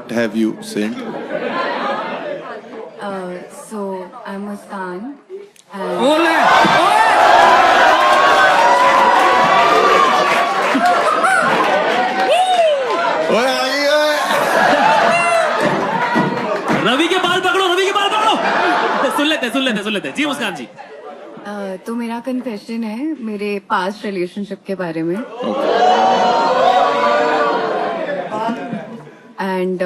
What have you sent? So I'm Muskan. And ओले ओए आ गई ओए। रवि के बाल पकड़ो, रवि के बाल पकड़ो। सुन लेते जी मुस्कान जी। तो मेरा कन्फेशन है मेरे पास्ट रिलेशनशिप के बारे में। एंड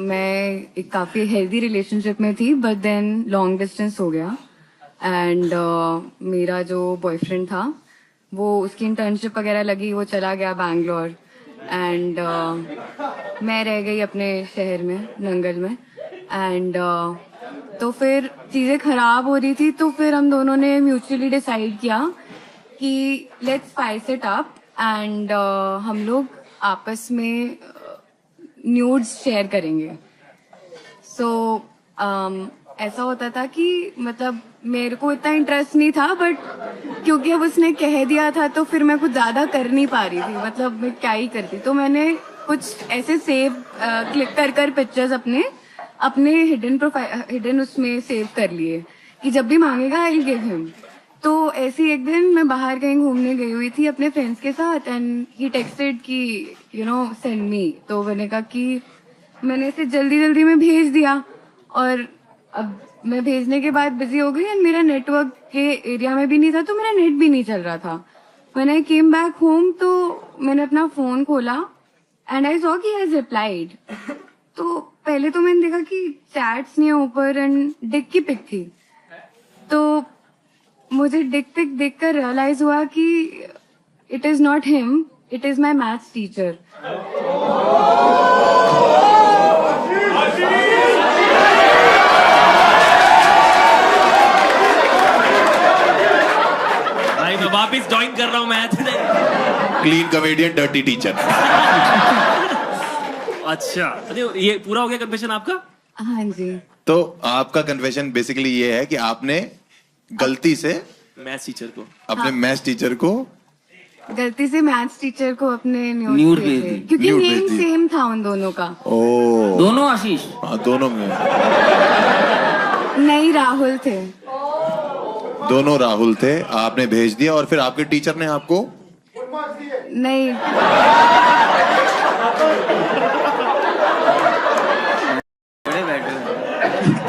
मैं एक काफी हेल्दी रिलेशनशिप में थी, बट देन लॉन्ग डिस्टेंस हो गया। एंड मेरा जो बॉयफ्रेंड था वो उसकी इंटर्नशिप वगैरह लगी, वो चला गया बैंगलोर। एंड मैं रह गई अपने शहर में, नंगल में। एंड तो फिर चीजें खराब हो रही थी, तो फिर हम दोनों ने म्यूचुअली डिसाइड किया कि let's spice it up and हम लोग आपस में न्यूड्स शेयर करेंगे। सो ऐसा होता था कि मतलब मेरे को इतना इंटरेस्ट नहीं था, बट क्योंकि अब उसने कह दिया था तो फिर मैं कुछ ज्यादा कर नहीं पा रही थी, मतलब मैं क्या ही करती। तो मैंने कुछ ऐसे सेव क्लिक कर पिक्चर्स अपने हिडन उसमें सेव कर लिए कि जब भी मांगेगा आई विल गिव हिम। तो ऐसे एक दिन मैं बाहर कहीं घूमने गई हुई थी अपने फ्रेंड्स के साथ, एंड ही टेक्स्टेड कि यू नो सेंड मी। तो मैंने कहा कि मैंने इसे जल्दी जल्दी में भेज दिया, और अब मैं भेजने के बाद बिजी हो गई एंड मेरा नेटवर्क के एरिया में भी नहीं था, तो मेरा नेट भी नहीं चल रहा था। When I came back home तो मैंने अपना फोन खोला एंड आई सॉ कि हैज रिप्लाइड। तो पहले तो मैंने देखा कि चैट्स नहीं है ऊपर एंड डिक की पिक थी। तो मुझे डिक पिक देखकर रियलाइज हुआ कि it is not him, it is my maths teacher. भाई मैं वापस ज्वाइन कर रहा हूँ math. Clean comedian, dirty teacher. अच्छा, अरे ये पूरा हो गया कन्फेशन आपका? हाँ जी। तो आपका कन्फेशन बेसिकली ये है कि आपने गलती से मैथ्स टीचर को अपने मैथ्स टीचर को गलती से मैथ्स टीचर को अपने न्यूड न्यूड भेज भेजे, दी। क्योंकि न्यूड नेम भेज दी। सेम था उन दोनों का। ओ दोनों आशीष हाँ दोनों में नहीं, राहुल थे। दोनों राहुल थे। आपने भेज दिया और फिर आपके टीचर ने आपको नहीं, बड़े बैठे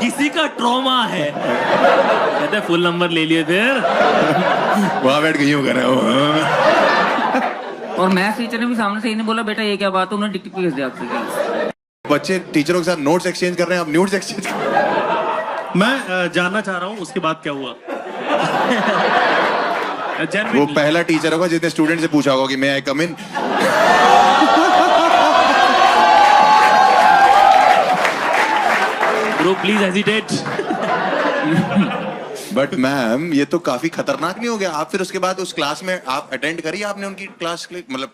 किसी का ट्रॉमा है, कहते फुल नंबर ले लिए फिर। वहां बैठ के यूं कर रहे हो। और मैथ्स टीचर ने भी सामने से ही नहीं बोला बेटा ये क्या बात है, उन्होंने टिक भेज दिया आपसे। बच्चे टीचरों के साथ नोट्स एक्सचेंज कर रहे हैं, आप न्यूट्स एक्सचेंज कर रहे हैं। मैं जानना चाह रहा हूँ उसके बाद क्या हुआ। वो पहला टीचर होगा जिसने स्टूडेंट से पूछा होगा कि मैं I come in. Bro please hesitate. But ma'am ये तो काफी खतरनाक नहीं हो गया? आप फिर उसके बाद उस क्लास में आप अटेंड करी आपने उनकी क्लास के लिए? मतलब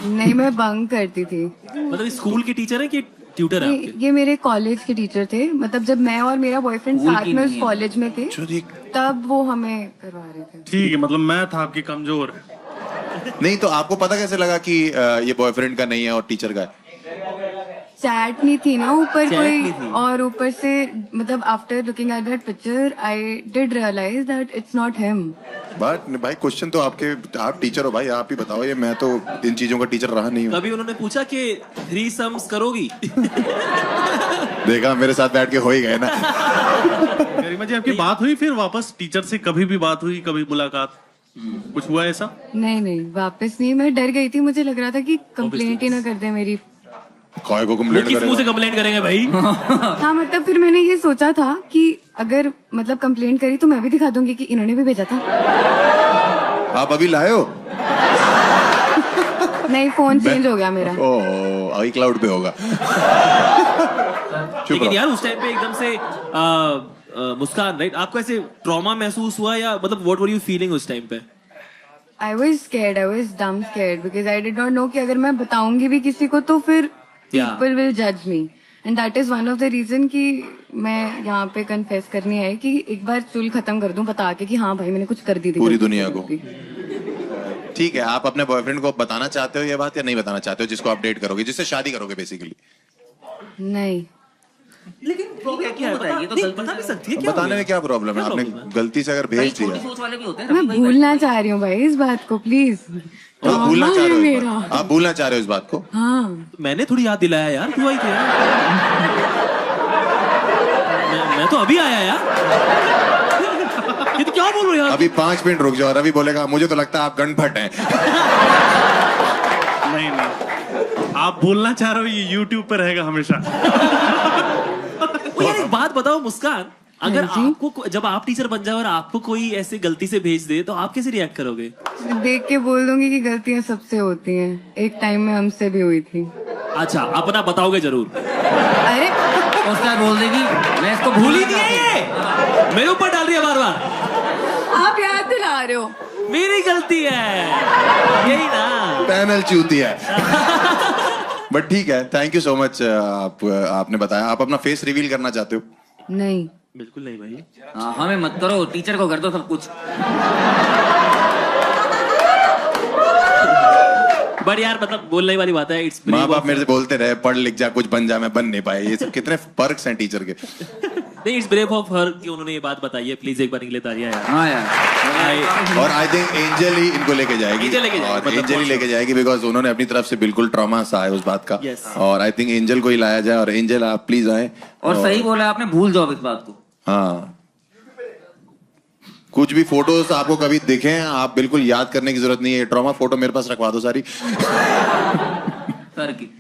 नहीं, मैं बंक करती थी। मतलब स्कूल के टीचर है कि ट्यूटर है आपके? ये मेरे कॉलेज के टीचर थे, मतलब जब मैं और मेरा बॉयफ्रेंड स्कूल साथ की में उस नहीं है। कॉलेज में थे जो ये- तब वो हमें करवा रहे थे। ठीक है, मतलब मैथ आपकी कमजोर है। नहीं तो आपको पता कैसे लगा कि ये बॉयफ्रेंड का नहीं है और टीचर का है? चैट नहीं थी ना ऊपर Chat कोई, नहीं थी। और ऊपर से मतलब after looking at that picture I did realize that it's not him. But भाई क्वेश्चन तो आपके, आप टीचर हो भाई, आप ही बताओ। ये मैं तो इन चीजों का टीचर रहा नहीं हूँ। कभी उन्होंने पूछा कि 3 सम्स करोगी? देखा मेरे साथ बैठ के हो ही गए ना। गरिमा जी आपकी बात हुई फिर वापस टीचर से? कभी भी बात हुई, कभी मुलाकात, कुछ हुआ ऐसा? नहीं, वापस नहीं। मैं डर गई थी, मुझे लग रहा था कि कंप्लेंट ही ना कर दे मेरी। कौन को वो कंप्लेंट किस मुंह से करेगा? कंप्लेंट करेंगे भाई? हाँ, मतलब फिर मैंने ये सोचा था कि अगर मतलब कंप्लेंट करी तो मैं भी दिखा दूंगी कि इन्होंने भी भेजा था। आप अभी लाए हो? नहीं, फोन चेंज हो गया मेरा। ओह आई क्लाउड पे होगा। चुप लेकिन रहो। यार उस टाइम पे एकदम से मुस्कान, राइट, आपको ऐसे ट्रॉमा महसूस हुआ या मतलब व्हाट वर यू फीलिंग उस टाइम पे? I was scared, I was dumb scared because I did not know कि अगर मैं बताऊंगी भी किसी को तो फिर Yeah. people will judge me, and that is one of the reason कि मैं यहाँ पे confess करने आई कि एक बार चुल खत्म कर दूं बता के कि हाँ भाई मैंने कुछ कर दी थी पूरी दुनिया को। ठीक है, आप अपने बॉयफ्रेंड को बताना चाहते हो ये बात या नहीं बताना चाहते हो, जिसको आप डेट करोगे, जिससे शादी करोगे बेसिकली? नहीं लेकिन क्या क्या है बताइए, बता, तो नहीं, गलती बता से- भी सकती है क्या बताने में क्या प्रॉब्लम है? क्या आपने problem है? गलती से अगर कई भेज छोटी दिया सोच वाले भी होते हैं, मैं रवि भाई भूलना चाह रही हूँ भाई इस बात को प्लीज। तो आप भूलना चाह रहे हो इस मेरा बात? आप भूलना चाह रहे हो इस बात को? हाँ मैंने थोड़ी याद दिलाया यार, तू आई थी यार। मैं तो अभी आया यार। ये तो क्या बोल रहे हो यार? अभी 5 मिनट रुक जाओ, रवि बोलेगा मुझे तो लगता है आप गनफट हैं। नहीं नहीं, आप बोलना चाह रहे हो, ये YouTube पे रहेगा हमेशा। ओ यार एक बात बताओ मुस्कान, अगर हाँ जी? आपको जब आप टीचर बन जाओ और आपको कोई ऐसे गलती से भेज दे तो आप कैसे रिएक्ट करोगे? देख के बोल दूंगी कि गलतियां सबसे होती हैं, एक टाइम में हमसे भी हुई थी। अच्छा, अपना बताओगे जरूर। अरे उसका बोल देगी मैं इसको भूल ही भूल दिया ये, मेरे ऊपर डाल रही है बार बार। आप याद दिला रहे हो। मेरी गलती है यही ना। पैनल चूती है। बट ठीक है, थैंक यू सो मच। आपने बताया। आप अपना फेस रिवील करना चाहते हो? नहीं बिल्कुल नहीं भाई। हाँ, हमें मत करो, टीचर को कर दो सब कुछ। बट यार मतलब बोलने वाली बात है, इट्स माँ बाप मेरे से बोलते रहे पढ़ लिख जा, कुछ बन जा, मैं बन नहीं पाया। ये सब कितने पर्क्स हैं टीचर के। नहीं, इट्स ब्रेव ऑफ हर कि उन्होंने ये बात बताई है। प्लीज एक बार के लिए तालियां यार। हाँ यार, और आई थिंक एंजल ही इनको लेके जाएगी। एंजल लेके जाएगी, और मतलब एंजल ही लेके जाएगी बिकॉज उन्होंने अपनी तरफ से बिल्कुल ट्रॉमा सा है उस बात का। Yes. और आई थिंक एंजल को ही लाया जाए। और एंजल आप प्लीज आए। और सही बोला आपने, भूल जाओ इस बात को। हाँ, कुछ भी फोटोज आपको कभी दिखे आप बिल्कुल याद करने की जरूरत नहीं है। ट्रॉमा फोटो मेरे पास रखवा दो सारी। सर की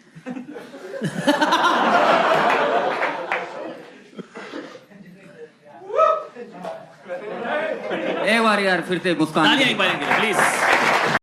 एक बार यार फिर से मुस्कान तालियां एक बार प्लीज।